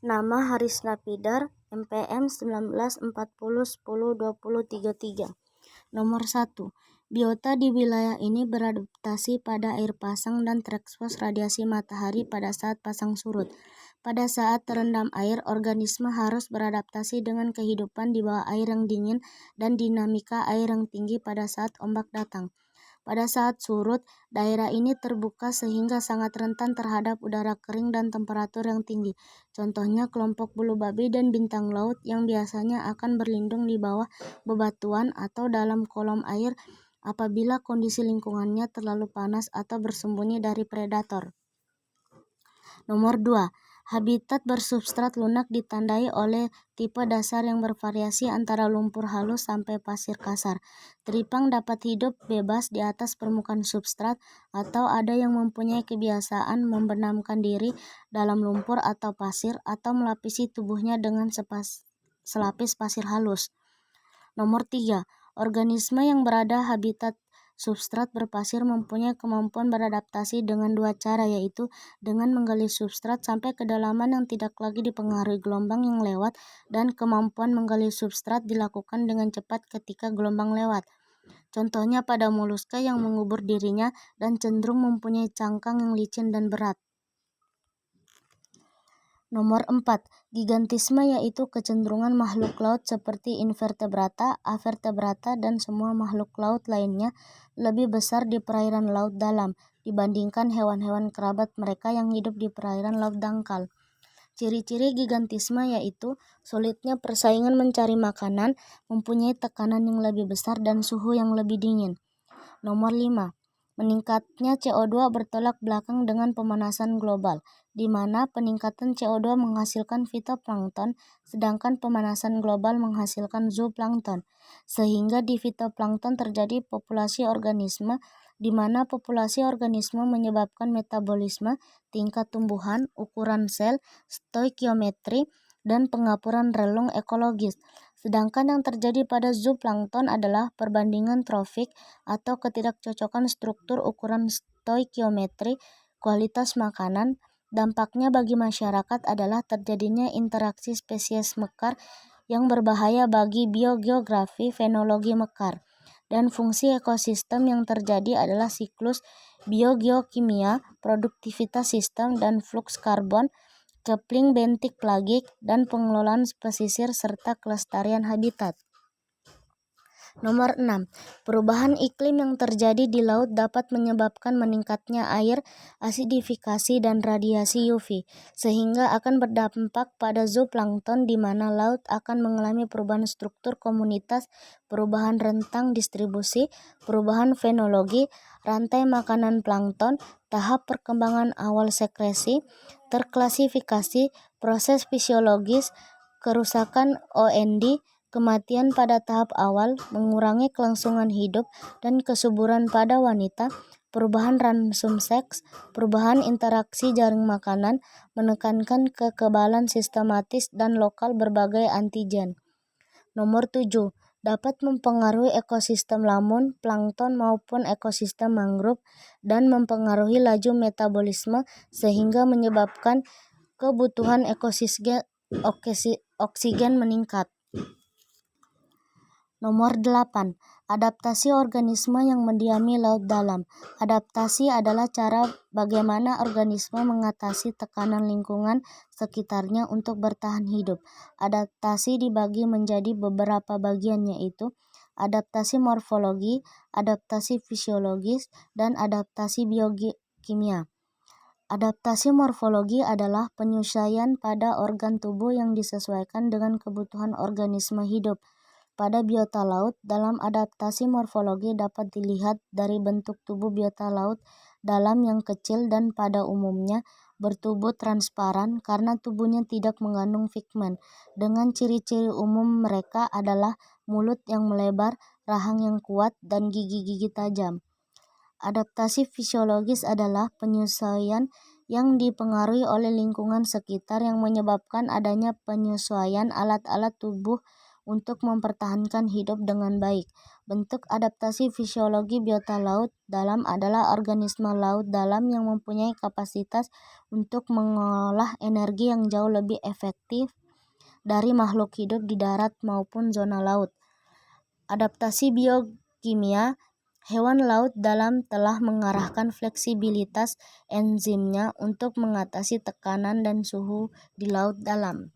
Nama Haris Napidar, MPM 1940102033. Nomor 1. Biota di wilayah ini beradaptasi pada air pasang dan terekspos radiasi matahari pada saat pasang surut. Pada saat terendam air, organisme harus beradaptasi dengan kehidupan di bawah air yang dingin dan dinamika air yang tinggi pada saat ombak datang. Pada saat surut, daerah ini terbuka sehingga sangat rentan terhadap udara kering dan temperatur yang tinggi. Contohnya kelompok bulu babi dan bintang laut yang biasanya akan berlindung di bawah bebatuan atau dalam kolom air apabila kondisi lingkungannya terlalu panas atau bersembunyi dari predator. Nomor 2. Habitat bersubstrat lunak ditandai oleh tipe dasar yang bervariasi antara lumpur halus sampai pasir kasar. Teripang dapat hidup bebas di atas permukaan substrat atau ada yang mempunyai kebiasaan membenamkan diri dalam lumpur atau pasir atau melapisi tubuhnya dengan selapis pasir halus. Nomor 3. Organisme yang berada habitat substrat berpasir mempunyai kemampuan beradaptasi dengan dua cara, yaitu dengan menggali substrat sampai kedalaman yang tidak lagi dipengaruhi gelombang yang lewat, dan kemampuan menggali substrat dilakukan dengan cepat ketika gelombang lewat. Contohnya pada moluska yang mengubur dirinya dan cenderung mempunyai cangkang yang licin dan berat. Nomor 4. Gigantisme yaitu kecenderungan makhluk laut seperti invertebrata, avertebrata, dan semua makhluk laut lainnya lebih besar di perairan laut dalam dibandingkan hewan-hewan kerabat mereka yang hidup di perairan laut dangkal. Ciri-ciri gigantisme yaitu sulitnya persaingan mencari makanan, mempunyai tekanan yang lebih besar, dan suhu yang lebih dingin. Nomor 5. Meningkatnya CO2 bertolak belakang dengan pemanasan global, di mana peningkatan CO2 menghasilkan fitoplankton, sedangkan pemanasan global menghasilkan zooplankton, sehingga di fitoplankton terjadi populasi organisme, di mana populasi organisme menyebabkan metabolisme, tingkat tumbuhan, ukuran sel, stoikiometri, dan pengapuran relung ekologis. Sedangkan yang terjadi pada zooplankton adalah perbandingan trofik atau ketidakcocokan struktur ukuran stoikiometri, kualitas makanan. Dampaknya bagi masyarakat adalah terjadinya interaksi spesies mekar yang berbahaya bagi biogeografi fenologi mekar. Dan fungsi ekosistem yang terjadi adalah siklus biogeokimia, produktivitas sistem, dan fluks karbon, coupling bentik-plagik, dan pengelolaan pesisir serta kelestarian habitat. Nomor 6. Perubahan iklim yang terjadi di laut dapat menyebabkan meningkatnya air, asidifikasi, dan radiasi UV, sehingga akan berdampak pada zooplankton di mana laut akan mengalami perubahan struktur komunitas, perubahan rentang distribusi, perubahan fenologi, rantai makanan plankton, tahap perkembangan awal sekresi, terklasifikasi, proses fisiologis, kerusakan OND, kematian pada tahap awal, mengurangi kelangsungan hidup dan kesuburan pada wanita, perubahan ransum seks, perubahan interaksi jaring makanan, menekankan kekebalan sistematis dan lokal berbagai antigen. Nomor 7. Dapat mempengaruhi ekosistem lamun, plankton maupun ekosistem mangrove, dan mempengaruhi laju metabolisme sehingga menyebabkan kebutuhan oksigen meningkat. Nomor 8. Adaptasi organisme yang mendiami laut dalam. Adaptasi adalah cara bagaimana organisme mengatasi tekanan lingkungan sekitarnya untuk bertahan hidup. Adaptasi dibagi menjadi beberapa bagian, yaitu adaptasi morfologi, adaptasi fisiologis, dan adaptasi biokimia. Adaptasi morfologi adalah penyesuaian pada organ tubuh yang disesuaikan dengan kebutuhan organisme hidup. Pada biota laut, dalam adaptasi morfologi dapat dilihat dari bentuk tubuh biota laut dalam yang kecil dan pada umumnya bertubuh transparan karena tubuhnya tidak mengandung pigmen. Dengan ciri-ciri umum mereka adalah mulut yang melebar, rahang yang kuat, dan gigi-gigi tajam. Adaptasi fisiologis adalah penyesuaian yang dipengaruhi oleh lingkungan sekitar yang menyebabkan adanya penyesuaian alat-alat tubuh untuk mempertahankan hidup dengan baik. Bentuk adaptasi fisiologi biota laut dalam adalah organisme laut dalam yang mempunyai kapasitas untuk mengolah energi yang jauh lebih efektif dari makhluk hidup di darat maupun zona laut. Adaptasi biokimia, hewan laut dalam telah mengarahkan fleksibilitas enzimnya untuk mengatasi tekanan dan suhu di laut dalam.